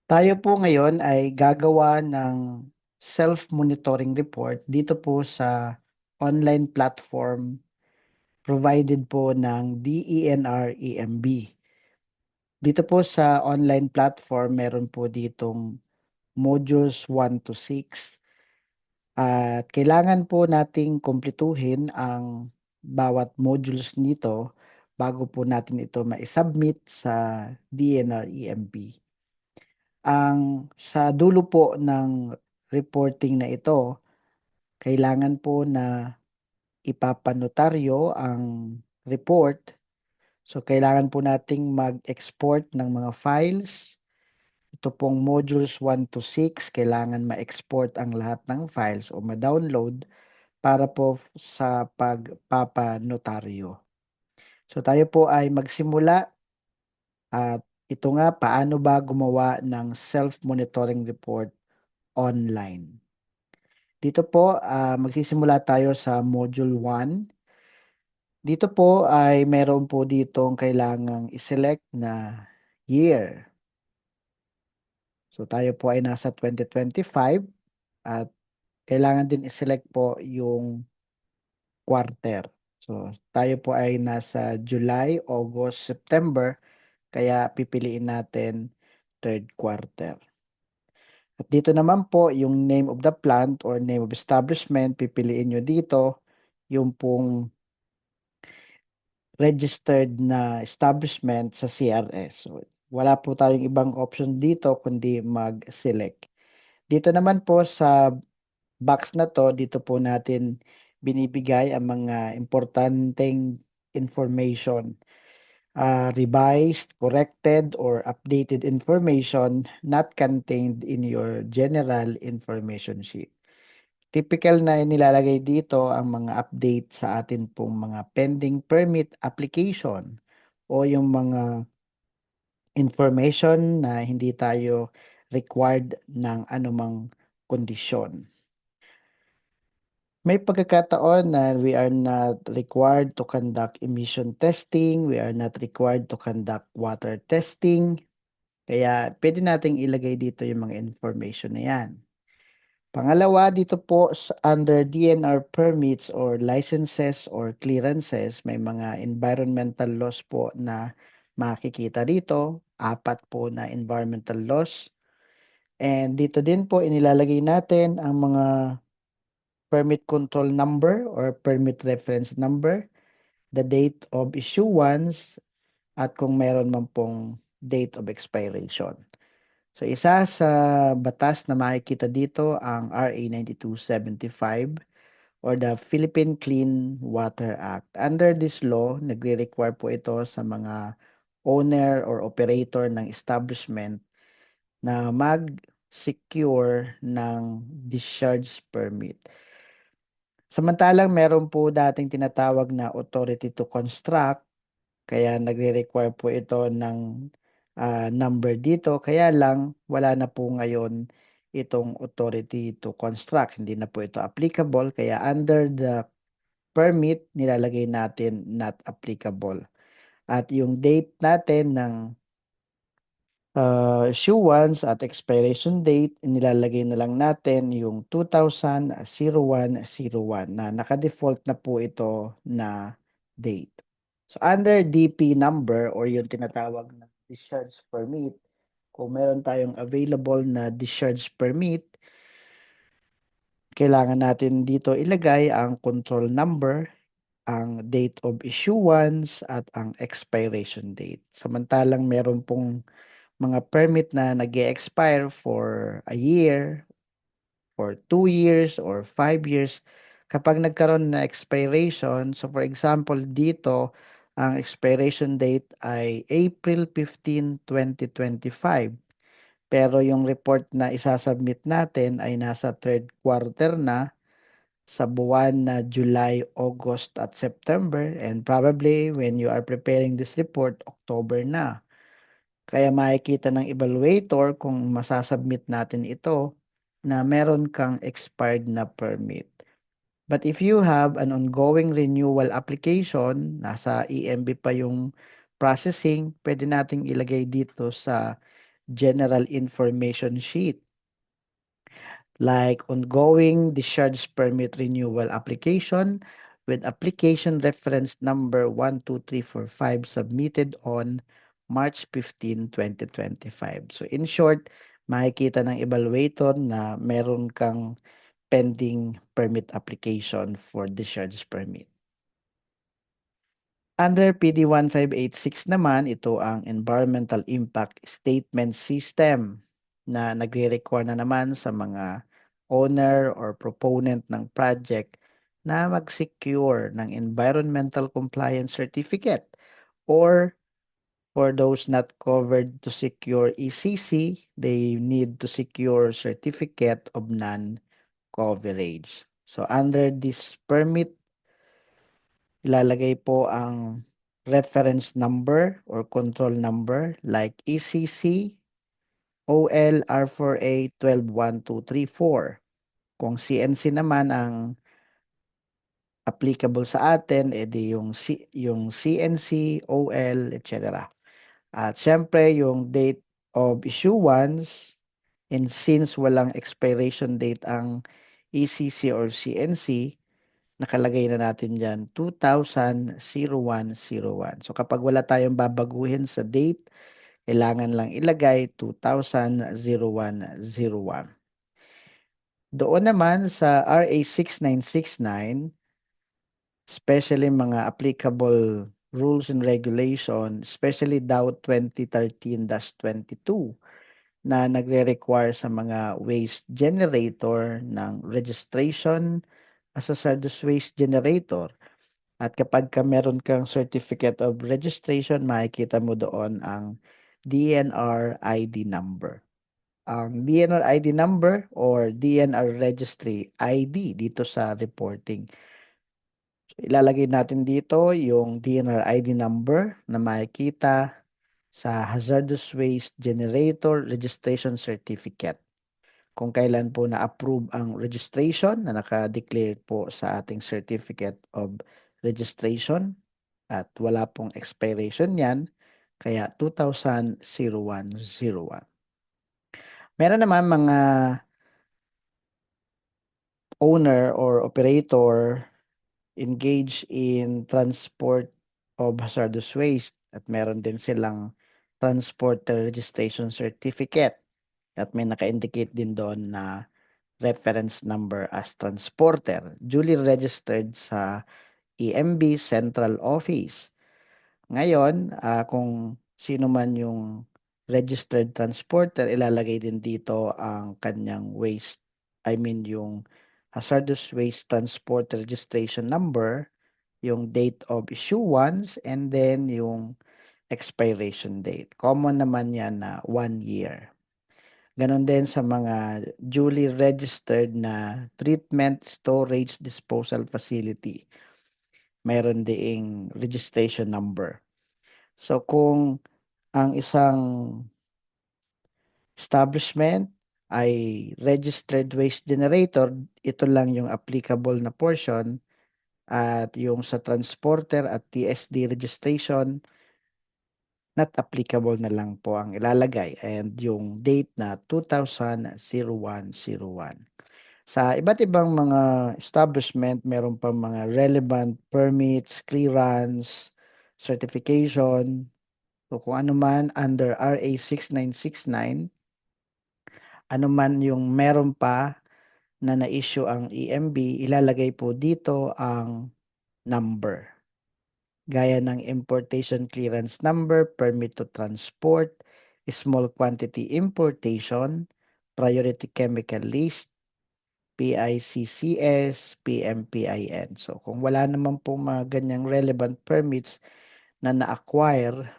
Tayo po ngayon ay gagawa ng self-monitoring report dito po sa online platform provided po ng DENR-EMB. Dito po sa online platform, meron po ditong modules 1 to 6 at kailangan po nating kumpletuhin ang bawat modules nito bago po natin ito ma-submit sa DNR-EMB. Sa dulo po ng reporting na ito, kailangan po na ipapanotaryo ang report. So, kailangan po nating mag-export ng mga files. Ito pong modules 1 to 6, kailangan ma-export ang lahat ng files o ma-download para po sa pagpapanotaryo. So, tayo po ay magsimula at ito nga, paano ba gumawa ng self-monitoring report online. Dito po, magsisimula tayo sa Module 1. Dito po ay meron po ditong kailangang i-select na year. So tayo po ay nasa 2025 at kailangan din i-select po yung quarter. So tayo po ay nasa July, August, September, kaya pipiliin natin third quarter. At dito naman po, yung name of the plant or name of establishment, pipiliin nyo dito yung pong registered na establishment sa CRS. So, wala po tayong ibang option dito kundi mag-select. Dito naman po sa box na to, dito po natin binibigay ang mga importanteng information. Revised, corrected, or updated information not contained in your general information sheet. Typical na nilalagay dito ang mga update sa atin pong mga pending permit application o yung mga information na hindi tayo required ng anumang kondisyon. May pagkakataon na we are not required to conduct emission testing, we are not required to conduct water testing, kaya pwede nating ilagay dito yung mga information na yan. Pangalawa, dito po under DNR permits or licenses or clearances, may mga environmental laws po na makikita dito. 4 po na environmental laws. And dito din po inilalagay natin ang mga permit control number or permit reference number, the date of issuance, at kung meron man pong date of expiration. So isa sa batas na makikita dito ang RA 9275 or the Philippine Clean Water Act. Under this law, nagre-require po ito sa mga owner or operator ng establishment na mag-secure ng discharge permit. Samantalang meron po dating tinatawag na authority to construct, kaya nagre-require po ito ng number dito. Kaya lang wala na po ngayon itong authority to construct. Hindi na po ito applicable. Kaya under the permit, nilalagay natin not applicable. At yung date natin ng issuance at expiration date, nilalagay na lang natin yung 2001-01 na naka-default na po ito na date. So under DP number or yung tinatawag na discharge permit, kung meron tayong available na discharge permit, kailangan natin dito ilagay ang control number, ang date of issuance at ang expiration date. Samantalang meron pong mga permit na nag-expire for a year, for 2 years, or 5 years. Kapag nagkaroon na expiration, so for example dito, ang expiration date ay April 15, 2025. Pero yung report na isasubmit natin ay nasa third quarter na sa buwan na July, August at September, and probably when you are preparing this report, October na. Kaya makikita ng evaluator kung masasubmit natin ito na meron kang expired na permit. But if you have an ongoing renewal application, nasa EMB pa yung processing, pwede nating ilagay dito sa general information sheet like ongoing discharge permit renewal application with application reference number 12345 submitted on March 15, 2025. So in short, makikita ng evaluator na meron kang pending permit application for discharge permit. Under PD 1586 naman, ito ang Environmental Impact Statement System na nagre-require na naman sa mga owner or proponent ng project na mag-secure ng Environmental Compliance Certificate or for those not covered to secure ECC, they need to secure Certificate of Non-Coverage. So under this permit, ilalagay po ang reference number or control number like ECC, OL, R4A 121234. Kung CNC naman ang applicable sa atin, edi yung CNC, OL, etc. At syempre, yung date of issuance, and since walang expiration date ang ECC or CNC, nakalagay na natin dyan 200101. So kapag wala tayong babaguhin sa date, kailangan lang ilagay 200101. Doon naman sa RA 6969, especially mga applicable rules and regulation, especially DAO 2013-22 na nagre-require sa mga waste generator ng registration as a hazardous waste generator. At kapag meron kang certificate of registration, makikita mo doon ang DNR ID number. Ang DNR ID number or DNR registry ID dito sa reporting. So, ilalagay natin dito yung DNR ID number na makikita sa Hazardous Waste Generator Registration Certificate. Kung kailan po na-approve ang registration na naka-declare po sa ating Certificate of Registration at wala pong expiration yan, kaya 200101. Meron naman mga owner or operator engage in transport of hazardous waste at meron din silang transporter registration certificate at may naka-indicate din doon na reference number as transporter duly registered sa EMB Central Office. Ngayon, kung sino man yung registered transporter, ilalagay din dito ang kanyang waste, I mean yung hazardous waste transporter registration number, yung date of issuance, and then yung expiration date. Common naman yan na 1 year. Ganon din sa mga duly registered na treatment, storage, disposal facility. Mayroon ding registration number. So kung ang isang establishment ay registered waste generator, ito lang yung applicable na portion at yung sa transporter at TSD registration, not applicable na lang po ang ilalagay and yung date na 200101. Sa iba't ibang mga establishment, meron pa mga relevant permits, clearance, certification. So kung ano man under RA 6969, ano man yung meron pa na na-issue ang EMB, ilalagay po dito ang number. Gaya ng importation clearance number, permit to transport, small quantity importation, priority chemical list, PICCS, PMPIN. So kung wala naman po mga ganyang relevant permits na na-acquire,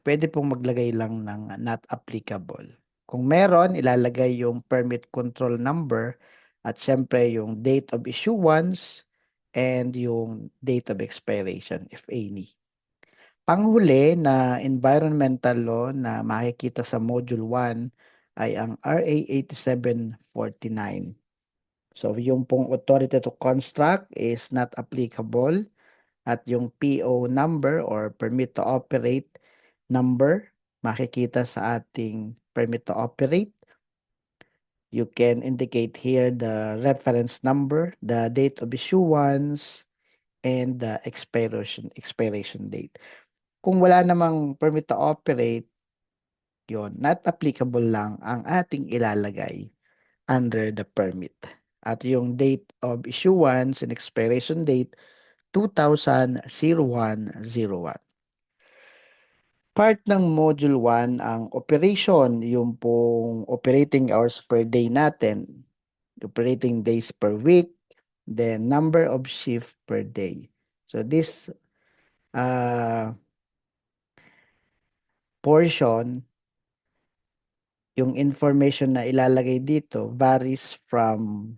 pwede pong maglagay lang ng not applicable. Kung meron, ilalagay yung permit control number at syempre yung date of issuance and yung date of expiration, if any. Panghuli na environmental law na makikita sa Module 1 ay ang RA 8749. So yung pong authority to construct is not applicable at yung PO number or permit to operate number makikita sa ating permit to operate. You can indicate here the reference number, the date of issuance, and the expiration date. Kung wala namang permit to operate, yon not applicable lang ang ating ilalagay under the permit. At yung date of issuance and expiration date, 200101. Part ng Module 1 ang operation, yung pong operating hours per day natin, operating days per week, then number of shift per day. So this portion, yung information na ilalagay dito varies from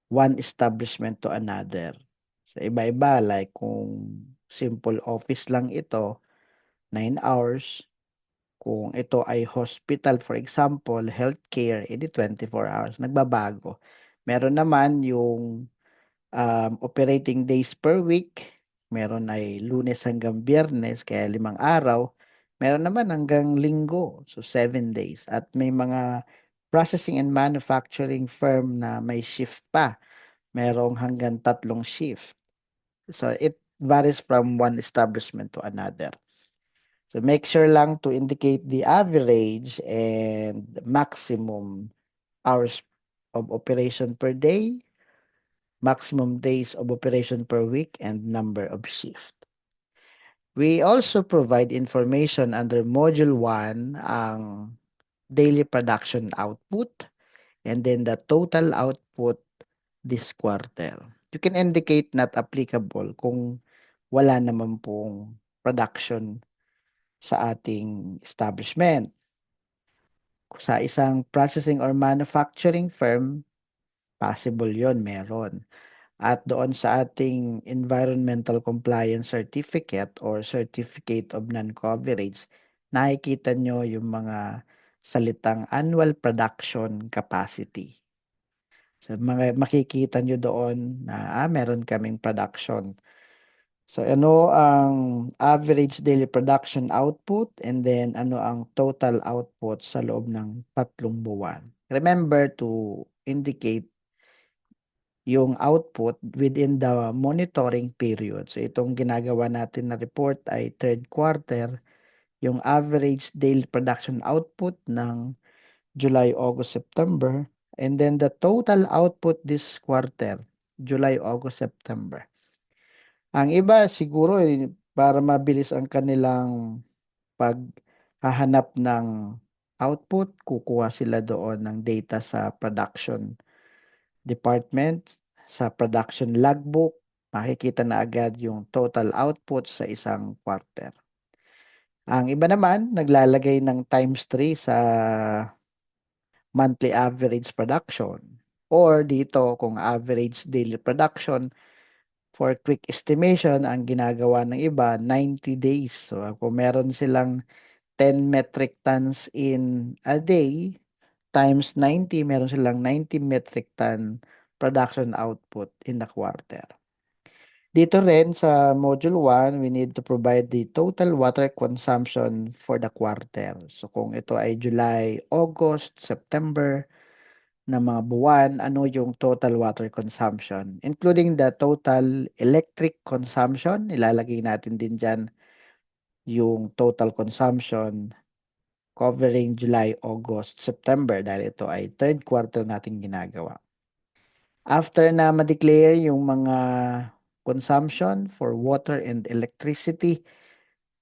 one establishment to another. Sa iba-iba, like kung simple office lang ito, 9 hours. Kung ito ay hospital, for example, healthcare, edi 24 hours. Nagbabago. Meron naman yung operating days per week. Meron ay Lunes hanggang Biyernes, kaya 5 araw. Meron naman hanggang Linggo, so 7 days. At may mga processing and manufacturing firm na may shift pa. Merong hanggang 3 shift. So it varies from one establishment to another. So make sure lang to indicate the average and maximum hours of operation per day, maximum days of operation per week, and number of shift. We also provide information under Module 1 ang daily production output and then the total output this quarter. You can indicate not applicable kung wala naman pong production sa ating establishment. Sa isang processing or manufacturing firm, possible yon, meron. At doon sa ating environmental compliance certificate or certificate of non-coverage, nakikita nyo yung mga salitang annual production capacity. So makikita nyo doon na meron kaming production. So ano ang average daily production output and then ano ang total output sa loob ng 3 buwan. Remember to indicate yung output within the monitoring period. So itong ginagawa natin na report ay third quarter, yung average daily production output ng July, August, September, and then the total output this quarter, July, August, September. Ang iba siguro para mabilis ang kanilang paghahanap ng output, kukuha sila doon ng data sa production department, sa production logbook, makikita na agad yung total output sa isang quarter. Ang iba naman, naglalagay ng times 3 sa monthly average production. Or dito, kung average daily production, for quick estimation, ang ginagawa ng iba, 90 days. So, kung meron silang 10 metric tons in a day, times 90, meron silang 90 metric ton production output in the quarter. Dito rin sa Module 1, we need to provide the total water consumption for the quarter. So kung ito ay July, August, September na mga buwan, ano yung total water consumption? Including the total electric consumption, ilalagay natin din dyan yung total consumption covering July, August, September dahil ito ay third quarter natin ginagawa. After na ma-declare yung mga consumption for water and electricity,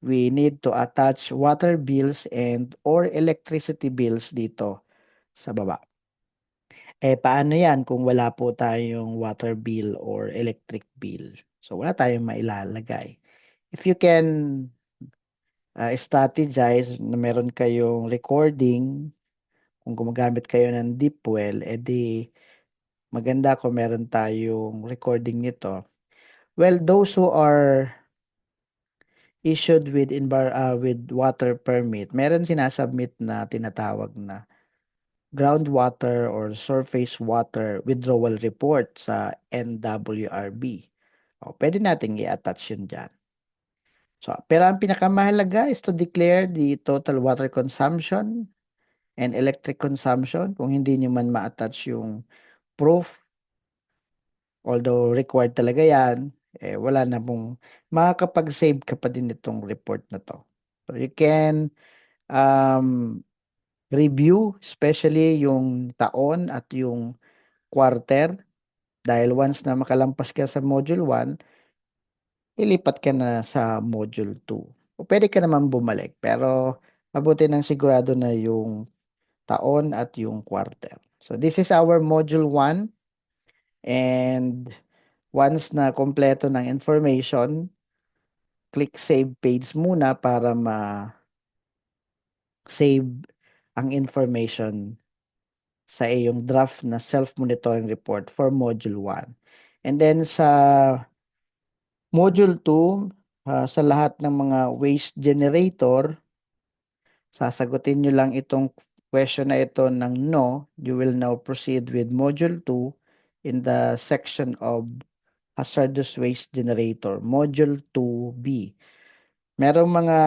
we need to attach water bills and or electricity bills dito sa baba. Paano yan kung wala po tayong water bill or electric bill? So, wala tayong mailalagay. If you can strategize na meron kayong recording, kung gumagamit kayo ng deep well, edi maganda kung meron tayong recording nito. Well, those who are issued with water permit, meron sinasubmit na tinatawag na groundwater or surface water withdrawal report sa NWRB. O, pwede nating i-attach yun dyan. So, pero ang pinakamahalaga is to declare the total water consumption and electric consumption. Kung hindi nyo man ma-attach yung proof, although required talaga yan, wala na pong makakapag-save ka pa din itong report na to. So, you can um, review, especially yung taon at yung quarter, dahil once na makalampas ka sa module 1, ilipat ka na sa module 2. O pwede ka naman bumalik, pero mabuti nang sigurado na yung taon at yung quarter. So this is our module 1, and once na kompleto ng information, click save page muna para ma-save ang information sa iyong draft na self-monitoring report for module 1. And then sa module 2, sa lahat ng mga waste generator, sasagutin nyo lang itong question na ito ng no. You will now proceed with module 2 in the section of hazardous waste generator, module 2B. Merong mga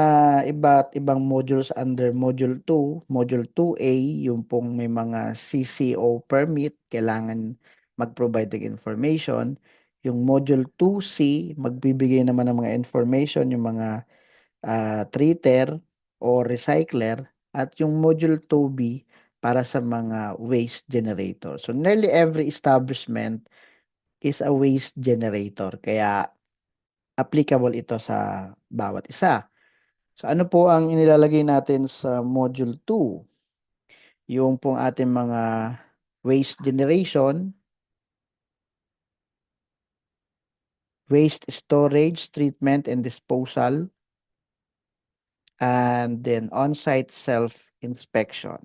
iba't ibang modules under module 2. Module 2A, yung pong may mga CCO permit, kailangan mag-provide ng information. Yung module 2C, magbibigay naman ng mga information, yung mga treater o recycler. At yung module 2B, para sa mga waste generator. So nearly every establishment is a waste generator. Kaya applicable ito sa bawat isa. So ano po ang inilalagay natin sa module 2? Yung pong ating mga waste generation, waste storage, treatment and disposal, and then on-site self-inspection.